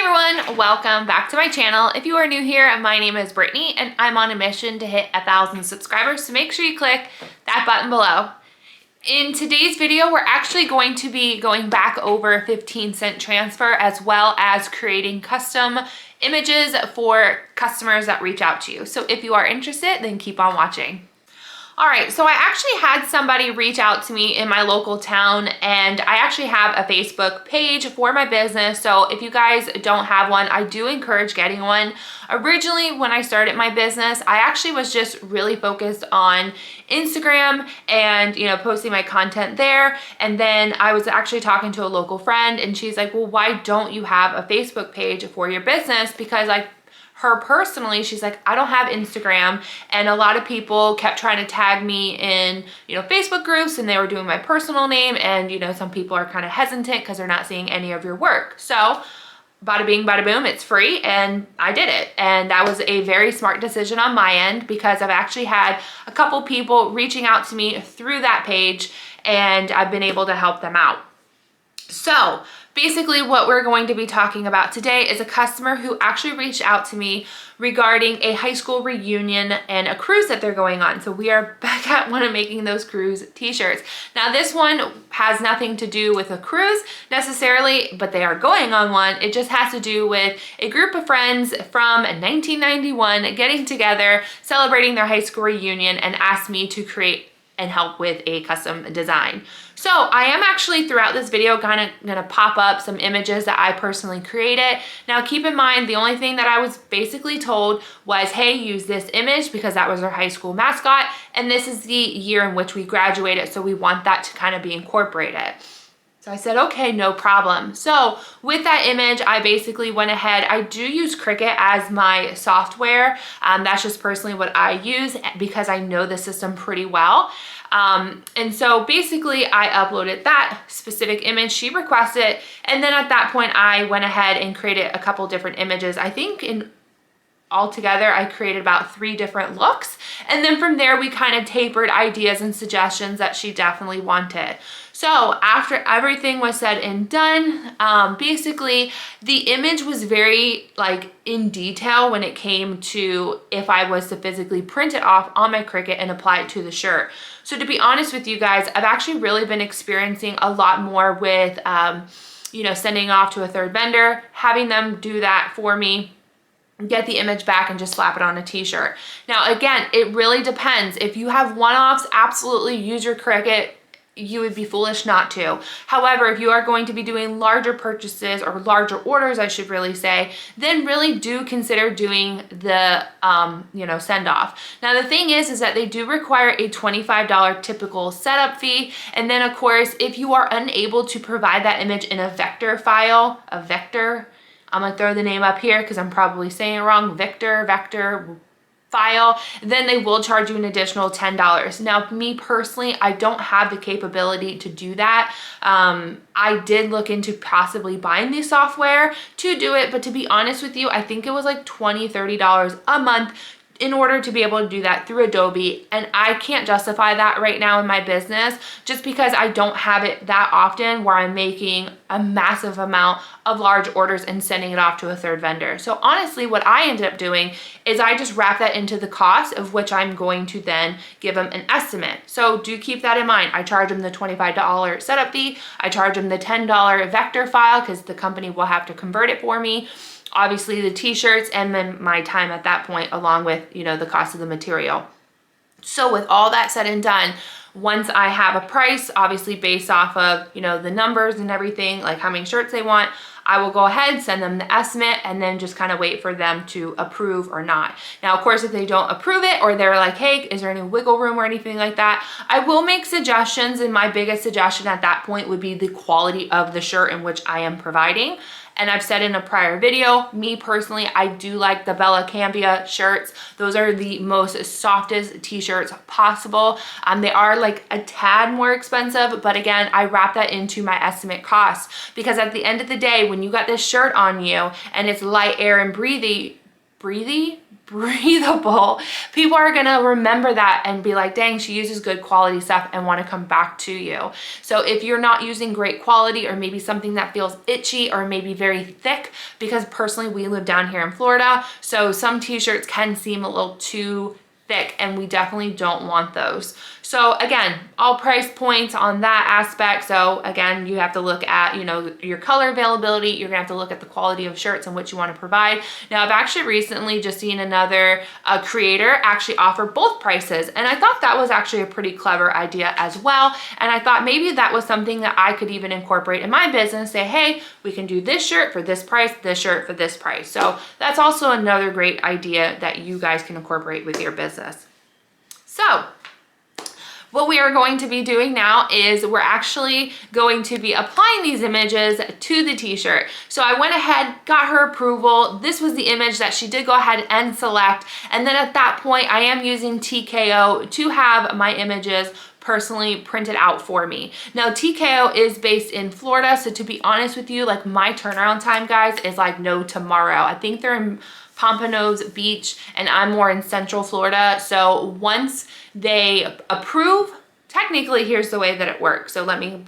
everyone, welcome back to my channel. If you are new here, my name is Brittany and I'm on a mission to hit 1,000 subscribers, so make sure you click that button below. In today's video, we're actually going to be going back over 15-cent transfer as well as creating custom images for customers that reach out to you. So if you are interested, then keep on watching. All right, so I actually had somebody reach out to me in my local town, and I actually have a Facebook page for my business. So if you guys don't have one, I do encourage getting one. Originally, when I started my business, I actually was just really focused on Instagram and, posting my content there. And then I was actually talking to a local friend and she's like, well, why don't you have a Facebook page for your business? Because her personally, she's like, I don't have Instagram, and a lot of people kept trying to tag me in, Facebook groups, and they were doing my personal name, and some people are kind of hesitant because they're not seeing any of your work. So bada bing, bada boom, it's free, and I did it. And that was a very smart decision on my end because I've actually had a couple people reaching out to me through that page, and I've been able to help them out. So basically what we're going to be talking about today is a customer who actually reached out to me regarding a high school reunion and a cruise that they're going on. So we are back at one of making those cruise t-shirts. Now this one has nothing to do with a cruise necessarily, but they are going on one. It just has to do with a group of friends from 1991 getting together, celebrating their high school reunion, and asked me to create and help with a custom design. So I am actually throughout this video gonna pop up some images that I personally created. Now keep in mind, the only thing that I was basically told was, hey, use this image because that was our high school mascot, and this is the year in which we graduated, so we want that to kind of be incorporated. So I said, okay, no problem. So with that image, I basically went ahead. I do use Cricut as my software. That's just personally what I use because I know the system pretty well. And so basically I uploaded that specific image she requested. And then at that point, I went ahead and created a couple different images. I think altogether, I created about 3 different looks. And then from there, we kind of tapered ideas and suggestions that she definitely wanted. So after everything was said and done, basically the image was very in detail when it came to if I was to physically print it off on my Cricut and apply it to the shirt. So to be honest with you guys, I've actually really been experiencing a lot more with, sending off to a third vendor, having them do that for me, get the image back and just slap it on a t-shirt. Now, again, it really depends. If you have one-offs, absolutely use your Cricut. You would be foolish not to. However, if you are going to be doing larger purchases or larger orders, I should really say, then really do consider doing the, send off. Now, the thing is that they do require a $25 typical setup fee. And then of course, if you are unable to provide that image in a vector file, I'm gonna throw the name up here because I'm probably saying it wrong, vector file, then they will charge you an additional $10. Now, me personally, I don't have the capability to do that. I did look into possibly buying the software to do it, but to be honest with you, I think it was like $20, $30 a month in order to be able to do that through Adobe. And I can't justify that right now in my business just because I don't have it that often where I'm making a massive amount of large orders and sending it off to a third vendor. So honestly, what I ended up doing is I just wrap that into the cost of which I'm going to then give them an estimate. So do keep that in mind. I charge them the $25 setup fee. I charge them the $10 vector file because the company will have to convert it for me. Obviously the t-shirts, and then my time at that point along with, the cost of the material. So with all that said and done, once I have a price, obviously based off of, the numbers and everything, like how many shirts they want, I will go ahead, send them the estimate, and then just kind of wait for them to approve or not. Now, of course, if they don't approve it or they're like, hey, is there any wiggle room or anything like that, I will make suggestions, and my biggest suggestion at that point would be the quality of the shirt in which I am providing. And I've said in a prior video, me personally, I do like the Bella Cambia shirts. Those are the most softest t-shirts possible. They are like a tad more expensive, but again, I wrap that into my estimate cost because at the end of the day, when you got this shirt on you and it's light, air, and breathy, breathable, people are gonna remember that and be like, dang, she uses good quality stuff, and want to come back to you. So if you're not using great quality, or maybe something that feels itchy or maybe very thick, because personally we live down here in Florida, so some t-shirts can seem a little too thick, and we definitely don't want those. So again, all price points on that aspect. So again, you have to look at, you know, your color availability. You're gonna have to look at the quality of shirts and what you want to provide. Now, I've actually recently just seen another creator actually offer both prices, and I thought that was actually a pretty clever idea as well. And I thought maybe that was something that I could even incorporate in my business. Say, hey, we can do this shirt for this price, this shirt for this price. So that's also another great idea that you guys can incorporate with your business. So what we are going to be doing now is we're actually going to be applying these images to the t-shirt. So I went ahead, got her approval. This was the image that she did go ahead and select. And then at that point, I am using TKO to have my images personally printed out for me. Now, TKO is based in Florida. So to be honest with you, like my turnaround time, guys, is like no tomorrow. I think they're in Pompano's Beach, and I'm more in Central Florida. So once they approve, technically here's the way that it works. So let me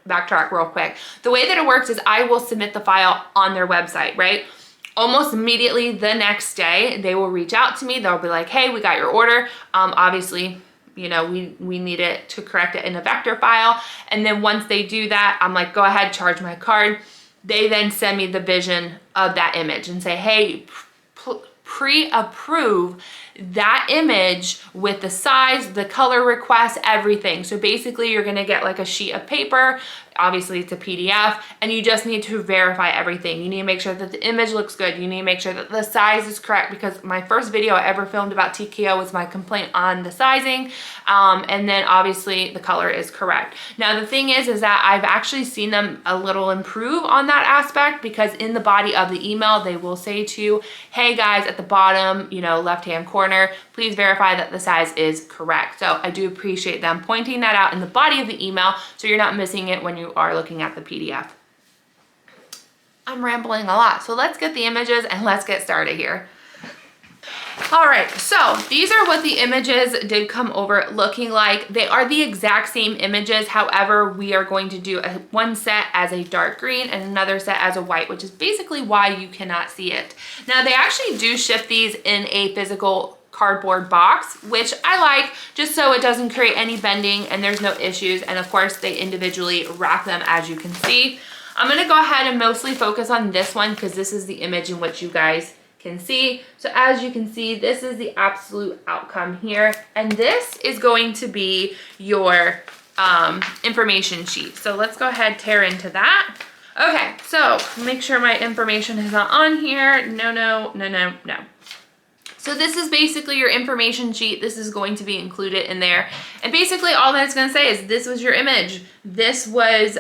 backtrack real quick. The way that it works is I will submit the file on their website, right? Almost immediately the next day, they will reach out to me. They'll be like, hey, we got your order. Obviously, you know, we need it to correct it in a vector file. And then once they do that, I'm like, go ahead, charge my card. They then send me the vision of that image and say, hey, pre-approve that image with the size, the color request, everything. So basically you're gonna get like a sheet of paper. Obviously it's a PDF, and you just need to verify everything. You need to make sure that the image looks good. You need to make sure that the size is correct, because my first video I ever filmed about TKO was my complaint on the sizing. And then obviously the color is correct. Now the thing is that I've actually seen them a little improve on that aspect, because in the body of the email, they will say to you, hey guys, at the bottom, you know, left-hand corner, please verify that the size is correct. So I do appreciate them pointing that out in the body of the email, so you're not missing it when you are looking at the PDF. I'm rambling a lot, so let's get the images and let's get started here. All right, so these are what the images did come over looking like. They are the exact same images. However, we are going to do one set as a dark green and another set as a white, which is basically why you cannot see it. Now, they actually do ship these in a physical cardboard box, which I like, just so it doesn't create any bending and there's no issues. And of course, they individually wrap them, as you can see. I'm gonna go ahead and mostly focus on this one, because this is the image in which you guys can see. So as you can see, this is the absolute outcome here. And this is going to be your information sheet. So let's go ahead, tear into that. Okay, so make sure my information is not on here. No. So this is basically your information sheet. This is going to be included in there. And basically all that's gonna say is this was your image. This was,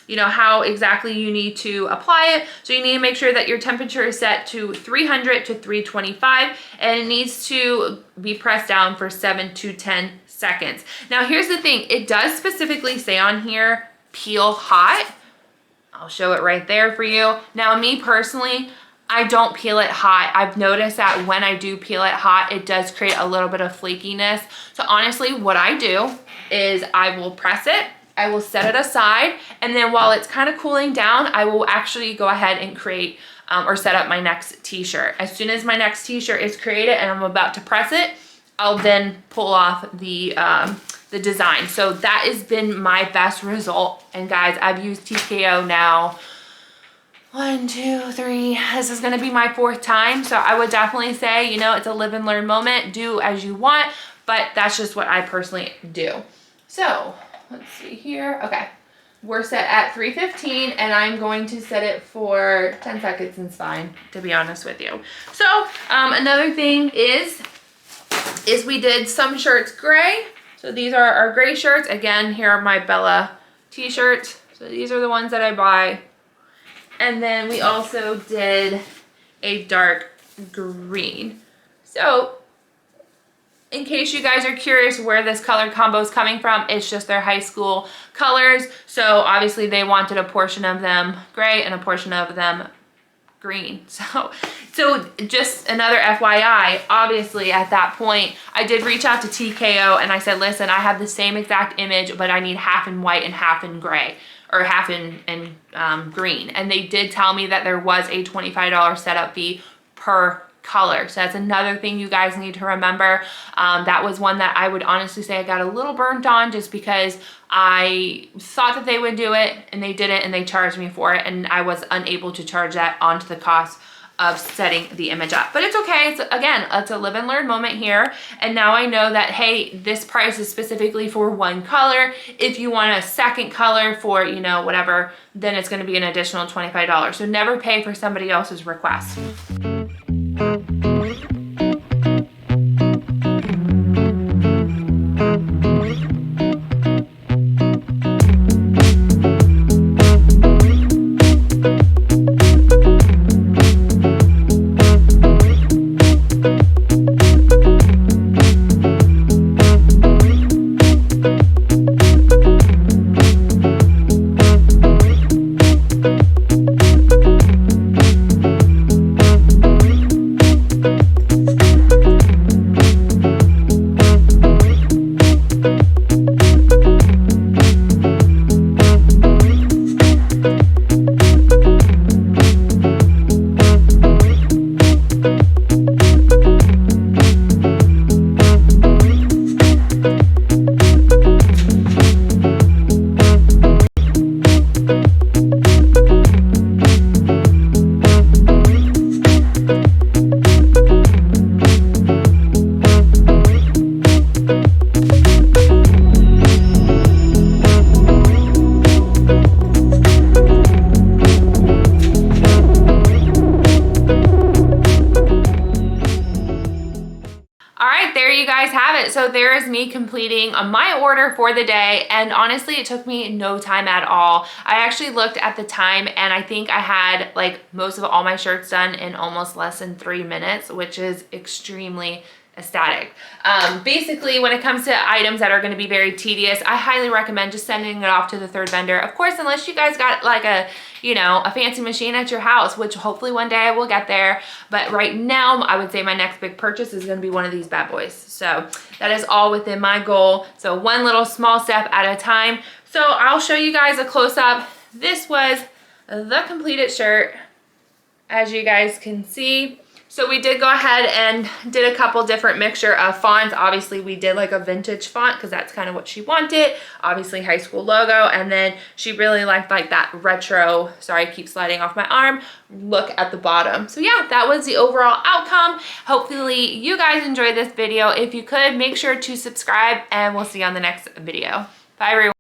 you know, how exactly you need to apply it. So you need to make sure that your temperature is set to 300 to 325, and it needs to be pressed down for 7 to 10 seconds. Now here's the thing, it does specifically say on here, peel hot. I'll show it right there for you. Now me personally, I don't peel it hot. I've noticed that when I do peel it hot, it does create a little bit of flakiness. So honestly, what I do is I will press it, I will set it aside, and then while it's kind of cooling down, I will actually go ahead and create or set up my next t-shirt. As soon as my next t-shirt is created and I'm about to press it, I'll then pull off the design. So that has been my best result. And guys, I've used TKO now 1, 2, 3. This is gonna be my 4th time. So I would definitely say, you know, it's a live and learn moment. Do as you want, but that's just what I personally do. So let's see here. Okay, we're set at 3:15, and I'm going to set it for 10 seconds. It's fine, to be honest with you. So another thing is we did some shirts gray. So these are our gray shirts. Again, here are my Bella t-shirts. So these are the ones that I buy. And then we also did a dark green. So in case you guys are curious where this color combo is coming from, it's just their high school colors. So obviously they wanted a portion of them gray and a portion of them green. So just another FYI, obviously at that point, I did reach out to TKO and I said, listen, I have the same exact image, but I need half in white and half in gray, or half in green. And they did tell me that there was a $25 setup fee per color. So that's another thing you guys need to remember. That was one that I would honestly say I got a little burnt on, just because I thought that they would do it and they didn't, and they charged me for it, and I was unable to charge that onto the cost of setting the image up. But it's okay. It's a live and learn moment here. And now I know that, hey, this price is specifically for one color. If you want a second color for, you know, whatever, then it's going to be an additional $25. So never pay for somebody else's request. So there is me completing my order for the day, and honestly it took me no time at all. I actually looked at the time and I think I had like most of all my shirts done in almost less than 3 minutes, which is extremely ecstatic. Basically, when it comes to items that are going to be very tedious, I highly recommend just sending it off to the third vendor. Of course, unless you guys got like a, you know, a fancy machine at your house, which hopefully one day I will get there. But right now, I would say my next big purchase is going to be one of these bad boys. So that is all within my goal. So one little small step at a time. So I'll show you guys a close-up. This was the completed shirt, as you guys can see. So we did go ahead and did a couple different mixture of fonts. Obviously we did like a vintage font because that's kind of what she wanted. Obviously high school logo. And then she really liked like that retro, sorry, I keep sliding off my arm, look at the bottom. So yeah, that was the overall outcome. Hopefully you guys enjoyed this video. If you could, make sure to subscribe and we'll see you on the next video. Bye everyone.